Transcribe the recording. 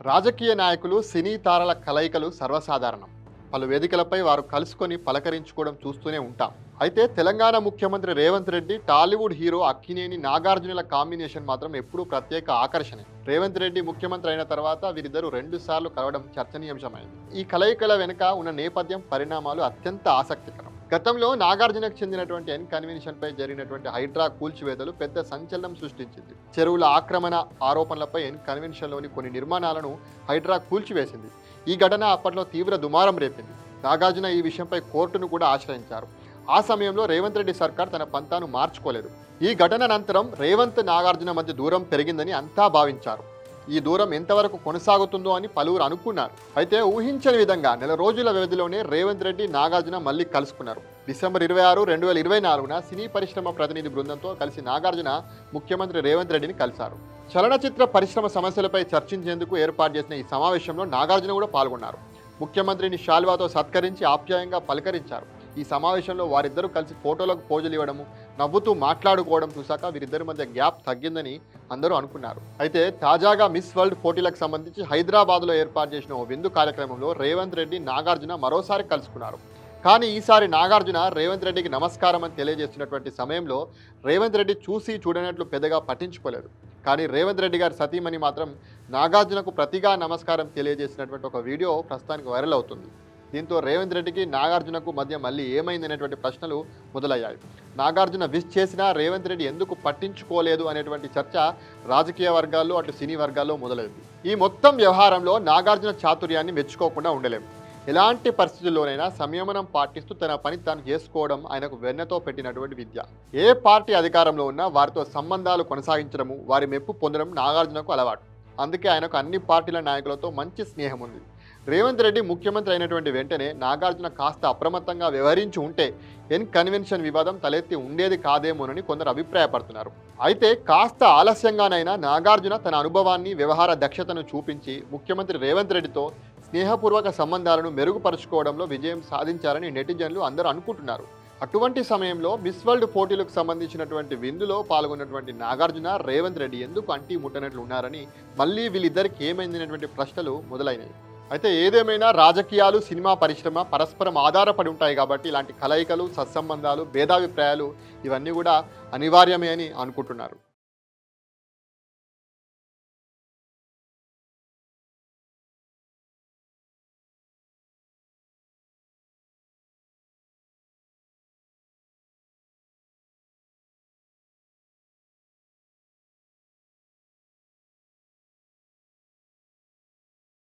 రాజకీయ నాయకులు సినీ తారల కలయికలు సర్వసాధారణం. పలు వేదికలపై వారు కలుసుకొని పలకరించుకోవడం చూస్తూనే ఉంటాం. అయితే తెలంగాణ ముఖ్యమంత్రి రేవంత్ రెడ్డి టాలీవుడ్ హీరో అక్కినేని నాగార్జునుల కాంబినేషన్ మాత్రం ఎప్పుడూ ప్రత్యేక ఆకర్షణే. రేవంత్ రెడ్డి ముఖ్యమంత్రి అయిన తర్వాత వీరిద్దరూ 2 సార్లు కలవడం చర్చనీయాంశమైంది. ఈ కలయికల వెనుక ఉన్న నేపథ్యం, పరిణామాలు అత్యంత ఆసక్తికరం. గతంలో నాగార్జునకు చెందినటువంటి ఎన్ కన్వెన్షన్ పై జరిగినటువంటి హైడ్రా కూల్చివేతలు పెద్ద సంచలనం సృష్టించింది. చెరువుల ఆక్రమణ ఆరోపణలపై ఎన్ కన్వెన్షన్లోని కొన్ని నిర్మాణాలను హైడ్రా కూల్చివేసింది. ఈ ఘటన అప్పట్లో తీవ్ర దుమారం రేపింది. నాగార్జున ఈ విషయంపై కోర్టును కూడా ఆశ్రయించారు. ఆ సమయంలో రేవంత్ రెడ్డి సర్కార్ తన పంతాను మార్చుకోలేదు. ఈ ఘటన అనంతరం రేవంత్ నాగార్జున మధ్య దూరం పెరిగిందని అంతా భావించారు. ఈ దూరం ఎంతవరకు కొనసాగుతుందో అని పలువురు అనుకున్నారు. అయితే ఊహించని విధంగా నెల రోజుల వ్యవధిలోనే రేవంత్ రెడ్డి నాగార్జున మళ్ళీ కలుసుకున్నారు. డిసెంబర్ 26, 2024న సినీ పరిశ్రమ ప్రతినిధి బృందంతో కలిసి నాగార్జున ముఖ్యమంత్రి రేవంత్ రెడ్డిని కలిశారు. చలనచిత్ర పరిశ్రమ సమస్యలపై చర్చించేందుకు ఏర్పాటు చేసిన ఈ సమావేశంలో నాగార్జున కూడా పాల్గొన్నారు. ముఖ్యమంత్రిని శాల్వాతో సత్కరించి ఆప్యాయంగా పలకరించారు. ఈ సమావేశంలో వారిద్దరూ కలిసి ఫోటోలకు పోజులు ఇవ్వడము, నవ్వుతూ మాట్లాడుకోవడం చూశాక వీరిద్దరి మధ్య గ్యాప్ తగ్గిందని అందరూ అనుకున్నారు. అయితే తాజాగా మిస్ వరల్డ్ పోటీలకు సంబంధించి హైదరాబాద్లో ఏర్పాటు చేసిన ఓ విందు కార్యక్రమంలో రేవంత్ రెడ్డి నాగార్జున మరోసారి కలుసుకున్నారు. కానీ ఈసారి నాగార్జున రేవంత్ రెడ్డికి నమస్కారం అని తెలియజేస్తున్నటువంటి సమయంలో రేవంత్ రెడ్డి చూసి చూడనట్లు పెద్దగా పట్టించుకోలేదు. కానీ రేవంత్ రెడ్డి గారి సతీమణి మాత్రం నాగార్జునకు ప్రతిగా నమస్కారం తెలియజేసినటువంటి ఒక వీడియో ప్రస్తుతానికి వైరల్ అవుతుంది. దీంతో రేవంత్ రెడ్డికి నాగార్జునకు మధ్య మళ్ళీ ఏమైందనేటువంటి ప్రశ్నలు మొదలయ్యాయి. నాగార్జున విష్ చేసినా రేవంత్ రెడ్డి ఎందుకు పట్టించుకోలేదు అనేటువంటి చర్చ రాజకీయ వర్గాల్లో అటు సినీ వర్గాల్లో మొదలైంది. ఈ మొత్తం వ్యవహారంలో నాగార్జున చాతుర్యాన్ని మెచ్చుకోకుండా ఉండలేము. ఎలాంటి పరిస్థితుల్లోనైనా సంయమనం పాటిస్తూ తన పని తాను చేసుకోవడం ఆయనకు వెన్నతో పెట్టినటువంటి విద్య. ఏ పార్టీ అధికారంలో ఉన్నా వారితో సంబంధాలు కొనసాగించడము, వారి మెప్పు పొందడం నాగార్జునకు అలవాటు. అందుకే ఆయనకు అన్ని పార్టీల నాయకులతో మంచి స్నేహం ఉంది. రేవంత్ రెడ్డి ముఖ్యమంత్రి అయినటువంటి వెంటనే నాగార్జున కాస్త అప్రమత్తంగా వ్యవహరించి ఉంటే ఎన్ కన్వెన్షన్ వివాదం తలెత్తి ఉండేది కాదేమోనని కొందరు అభిప్రాయపడుతున్నారు. అయితే కాస్త ఆలస్యంగానైనా నాగార్జున తన అనుభవాన్ని, వ్యవహార దక్షతను చూపించి ముఖ్యమంత్రి రేవంత్ రెడ్డితో స్నేహపూర్వక సంబంధాలను మెరుగుపరుచుకోవడంలో విజయం సాధించారని నెటిజన్లు అందరూ అనుకుంటున్నారు. అటువంటి సమయంలో మిస్ వరల్డ్ పోటీలకు సంబంధించినటువంటి విందులో పాల్గొన్నటువంటి నాగార్జున, రేవంత్ రెడ్డి ఎందుకు అంటీ ముట్టనట్లు ఉన్నారని మళ్ళీ వీళ్ళిద్దరికి ఏమైందనేటువంటి ప్రశ్నలు మొదలైనవి. అయితే ఏదేమైనా రాజకీయాలు, సినిమా పరిశ్రమ పరస్పరం ఆధారపడి ఉంటాయి కాబట్టి ఇలాంటి కలయికలు, సత్సంబంధాలు, భేదాభిప్రాయాలు ఇవన్నీ కూడా అనివార్యమే అని అనుకుంటున్నారు.